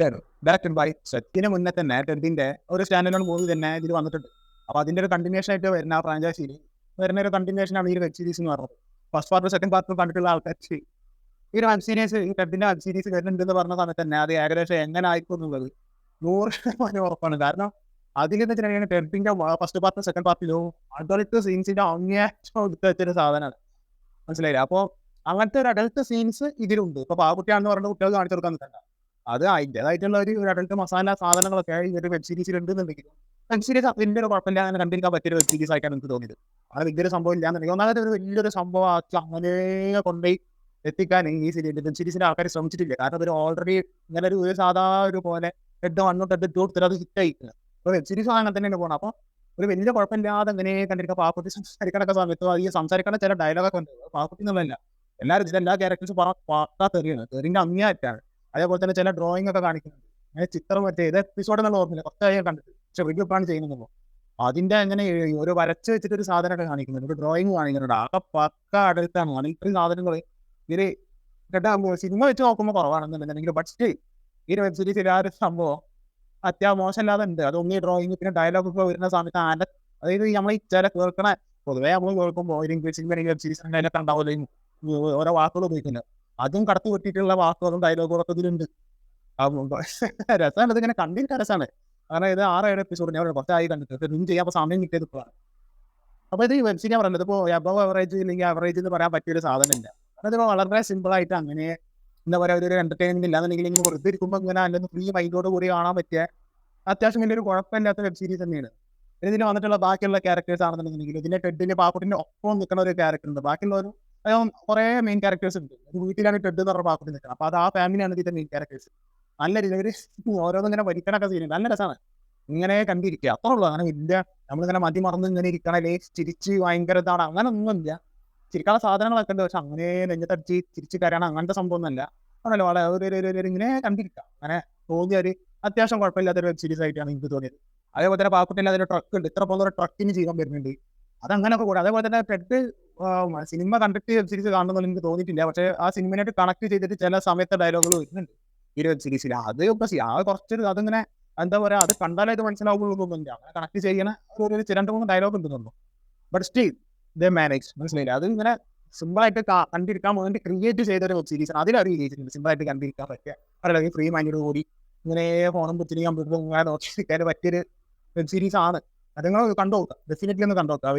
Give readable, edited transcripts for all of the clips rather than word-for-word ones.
Directed by സത്യന് മുന്നേ തന്നെ ടെഡിന്റെ ഒരു സ്റ്റാൻഡേർഡ് മൂവി തന്നെ ഇതിൽ വന്നിട്ടുണ്ട്. അപ്പോൾ അതിന്റെ ഒരു കണ്ടിന്യൂഷൻ ആയിട്ട് വരുന്ന ആ ഫ്രാഞ്ചൈസിയിൽ വരുന്ന ഒരു കണ്ടിന്യൂഷനാണ് ഈ വെബ് സീരീസ് എന്ന് പറഞ്ഞത്. ഫസ്റ്റ് പാർട്ടും സെക്കൻഡ് പാർട്ടും കണ്ടിട്ടുള്ള ആൾക്കാർ ഈ ഒരു വെബ് സീരീസ്, ഈ ടെഡിന്റെ വെബ് സീരീസ് വരുന്നുണ്ടെന്ന് പറഞ്ഞ സമയത്ത് തന്നെ അത് ഏകദേശം എങ്ങനെ ആയിരിക്കും എന്നുള്ളത് 100% ഉറപ്പാണ്. കാരണം അതിലെന്ന് വെച്ചിട്ടുണ്ടെങ്കിൽ ടെഡിന്റെ ഫസ്റ്റ് പാർട്ടും സെക്കൻഡ് പാർട്ടിലും അഡൾട്ട് സീൻസിന്റെ അങ്ങേറ്റം എടുത്ത് വെച്ചൊരു സാധനമാണ്. മനസ്സിലായില്ലേ? അപ്പോൾ അങ്ങനത്തെ ഒരു അഡൾട്ട് സീൻസ് ഇതിലുണ്ട്. ഇപ്പോൾ പാവക്കുട്ടിയാണെന്ന് പറഞ്ഞ കുട്ടികൾ കാണിച്ചു കൊടുക്കാൻ നിൽക്കണ്ട. അത് അതിൻ്റെതായിട്ടുള്ള ഒരു അഡൾട്ട് മസാല സാധനങ്ങളൊക്കെ ഈ ഒരു വെബ് സീരീസിൽ ഉണ്ടെന്നുണ്ടെങ്കിലും വെബ് സീരീസ് വലിയ ഒരു കുഴപ്പമില്ല, അങ്ങനെ കണ്ടിരിക്കാൻ പറ്റിയൊരു വെബ് സീരീസ് ആയിട്ടാണ് എനിക്ക് തോന്നിയത്. അത് വലിയൊരു സംഭവം ഇല്ലാന്നുണ്ടെങ്കിൽ ഒന്നാമത്തെ ഒരു വലിയൊരു സംഭവം ആക്കി അങ്ങനെ കൊണ്ടുപോയി എത്തിക്കാൻ ഈ വെബ് സീരീസിന്റെ ആൾക്കാർ ശ്രമിച്ചിട്ടില്ല. കാരണം അതൊരു ഓൾറെഡി ഇങ്ങനെ ഒരു സാധാ ഒരു പോലെ ഹെഡ് 1 ഹെഡ് 2 എടുത്തിട്ട് അത് ഹിറ്റ് ആയിട്ടുണ്ട്. അപ്പോൾ വെബ് സീരീസ് അങ്ങനെ തന്നെയാണ് പോകണം. അപ്പോൾ ഒരു വലിയ കുഴപ്പമില്ലാതെ അങ്ങനെ കണ്ടിരിക്കുക. പാവക്കുട്ടി സംസാരിക്കണൊക്കെ സമയത്ത് ഈ സംസാരിക്കണ ചില ഡയലോഗൊക്കെ ഉണ്ട്. പാവക്കുട്ടി എന്നുള്ളതല്ല, എല്ലാവരും ഇതിൽ എല്ലാ ക്യാരക്ടേഴ്സും പാട്ടാ തെറിയാണ്, തെറിന്റെ അങ്ങേയറ്റാണ്. അതേപോലെ തന്നെ ചില ഡ്രോയിങ് ഒക്കെ കാണിക്കുന്നുണ്ട്. അങ്ങനെ ചിത്രം മറ്റേ ഇത് എപ്പിസോഡ് എന്നുള്ള ഓർമ്മയില്ല, കുറച്ചായി കണ്ടിട്ട്, പക്ഷെ റിവ്യൂ ആണ് ചെയ്യുന്നത്. അതിന്റെ അങ്ങനെ ഒരു വരച്ച് വെച്ചിട്ട് ഒരു സാധനമൊക്കെ കാണിക്കുന്നുണ്ട്, ഒരു ഡ്രോയിങ് കാണിക്കുന്നുണ്ട്. ആകെ പക്ക അടുത്താണ് ഇത്രയും സാധനങ്ങൾ ഇതില് സിനിമ വെച്ച് നോക്കുമ്പോൾ കുറവാണെന്നുണ്ടെങ്കിൽ, ബട്ട് സ്റ്റിൽ ഈ ഒരു വെബ് സീരീസിൽ ആ ഒരു സംഭവം മോശമല്ലാതെ ഉണ്ട്. അതൊന്നീ ഡ്രോയിങ് പിന്നെ ഡയലോഗ് ഒക്കെ വരുന്ന സമയത്ത് അതായത് നമ്മൾ ഈ ചില കേൾക്കണ പൊതുവേ നമ്മൾ കേൾക്കുമ്പോൾ ഒരു ഇംഗ്ലീഷ് വെബ് സീരീസ് അതിനൊക്കെ ഉണ്ടാവില്ല ഓരോ വാക്കുകൾ ഉപയോഗിക്കുന്നത്, അതും കടത്തി വെട്ടിയിട്ടുള്ള വാക്കുകളും ഡയലോഗുകളൊക്കെ ഇതിലുണ്ട്. രസമാണ്, ഇതിങ്ങനെ കണ്ടിട്ട് രസമാണ്. കാരണം ഇത് 6-7 എപ്പിസോഡ് ഞാൻ കുറച്ചായി കണ്ടിട്ട് റിവ്യൂ ചെയ്യാൻ സമയം കിട്ടിയത് ഇപ്പോഴാണ്. അപ്പോൾ ഇത് വെബ് സീരീസ് പറയുന്നത് ഇപ്പോൾ എബവ് അവറേജ് ഇല്ലെങ്കിൽ അവറേജ് എന്ന് പറയാൻ പറ്റിയൊരു സാധനമില്ല. അതായത് വളരെ സിമ്പിളായിട്ട് അങ്ങനെ എന്താ പറയുക, ഒരു എന്റർടൈൻമെന്റ് ഇല്ലാന്നുണ്ടെങ്കിൽ ഇങ്ങനെ വെറുതെ ഇരിക്കുമ്പോൾ ഇങ്ങനെ അല്ലെങ്കിൽ ഫ്രീ മൈൻഡോട് കൂടി കാണാൻ പറ്റിയ അത്യാവശ്യം വലിയൊരു കുഴപ്പമില്ലാത്ത വെബ് സീരീസ് തന്നെയാണ്. ഇതിൽ വന്നിട്ടുള്ള ബാക്കിയുള്ള ക്യാരക്ടേഴ്സ് ആണെന്നുണ്ടെങ്കിൽ ഇതിന്റെ ടെഡിന്റെ പാക്കുട്ടിന്റെ ഒപ്പം നിൽക്കുന്ന ഒരു ക്യാരക്ടർ ഉണ്ട്. ബാക്കിയുള്ള ഒരു കുറേ മെയിൻ ക്യാരക്ടേഴ്സ് ഉണ്ട്. ഒരു വീട്ടിലാണ് ടെഡ് എന്ന് പറഞ്ഞ പാക്കുട്ടി നിൽക്കുന്നത്. അപ്പോൾ അത് ആ ഫാമിലിയാണ് ഇതിന്റെ മെയിൻ ക്യാരക്ടേഴ്സ്. നല്ല രീതിയിൽ ഓരോന്നും ഇങ്ങനെ വലിക്കണൊക്കെ ചെയ്യുന്നത് നല്ല രസമാണ്. ഇങ്ങനെ കണ്ടിരിക്കുക അത്രേ ഉള്ളൂ. അങ്ങനെ വലിയ നമ്മളിങ്ങനെ മതി മറന്ന് ഇങ്ങനെ ഇരിക്കണല്ലേ ചിരിച്ച് ഭയങ്കര ഇതാണ് അങ്ങനെ ഒന്നുമില്ല. ചിരിക്കാനുള്ള സാധനങ്ങളൊക്കെ ഉണ്ട്, പക്ഷെ അങ്ങനെ നെഞ്ഞത്തടിച്ച് ചിരിച്ച് കയറണം അങ്ങനത്തെ സംഭവം ഒന്നല്ല. ആണല്ലോ വളരെ ഇങ്ങനെ കണ്ടിരിക്കാം. അങ്ങനെ തോന്നിയ ഒരു അത്യാവശ്യം കുഴപ്പമില്ലാത്തൊരു വെബ് സീരീസ് ആയിട്ടാണ് എനിക്ക് തോന്നിയത്. അതേപോലെ തന്നെ പാവക്കുട്ടിയിൽ അതിന്റെ ട്രക്ക് ഉണ്ട്, ഇത്ര പോകുന്ന ഒരു ട്രക്കിന് ചെയ്യാൻ വരുന്നുണ്ട്. അതങ്ങനെയൊക്കെ കൂടെ. അതേപോലെ തന്നെ ടെഡ് സിനിമ കണ്ടിട്ട് വെബ് സീരീസ് കാണണമെന്ന് എനിക്ക് തോന്നിയിട്ടില്ല. പക്ഷേ ആ സിനിമയായിട്ട് കണക്ട് ചെയ്തിട്ട് ചില സമയത്തെ ഡയലോഗുകൾ വരുന്നുണ്ട് ഈ വെബ് സീരീസിൽ. അത് ആ കുറച്ചൊരു അതിങ്ങനെ എന്താ പറയുക, അത് കണ്ടാലേ ഇത് മനസ്സിലാവുകയൊന്നുമില്ല. അങ്ങനെ കണക്ട് ചെയ്യണ ഒരു 2-3 ഡയലോഗ് ഉണ്ട് തോന്നുന്നു. ബട്ട് സ്റ്റിൽ ദേ മാനേജ്, മനസ്സിലായില്ല. അത് ഇങ്ങനെ സിമ്പിളായിട്ട് കണ്ടിരിക്കാൻ വേണ്ടി ക്രിയേറ്റ് ചെയ്ത ഒരു വെബ് സീരീസാണ്. അതിലറിയില്ല സിമ്പിളായിട്ട് കണ്ടിരിക്കാൻ പറ്റിയ അല്ലെങ്കിൽ ഫ്രീ മൈൻഡോട് കൂടി ഇങ്ങനെ ഫോണും കുത്തിരി കമ്പ്യൂട്ടറും ഇങ്ങനെ നോക്കിയിരിക്കാൻ പറ്റിയൊരു വെബ് സീരീസ് ആണ്. അത് നിങ്ങൾ കണ്ടുനോക്കുക, ഡെഫിനറ്റ്ലി ഒന്ന് കണ്ടുനോക്കുക.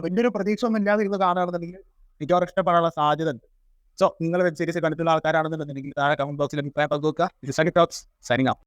വലിയൊരു പ്രതീക്ഷ ഒന്നും ഇല്ലാതെ ഇരുന്ന് കാണുകയാണെന്നുണ്ടെങ്കിൽ മിക്കവാറും ഇഷ്ടപ്പെടാനുള്ള സാധ്യത ഉണ്ട്. സോ നിങ്ങൾ വെബ് സീരീസ് കണ്ടിട്ടുള്ള ആൾക്കാരാണെന്നുണ്ടെങ്കിൽ താഴെ കമന്റ് ബോക്സിൽ അഭിപ്രായം പങ്കുവെക്കുക. Signing out.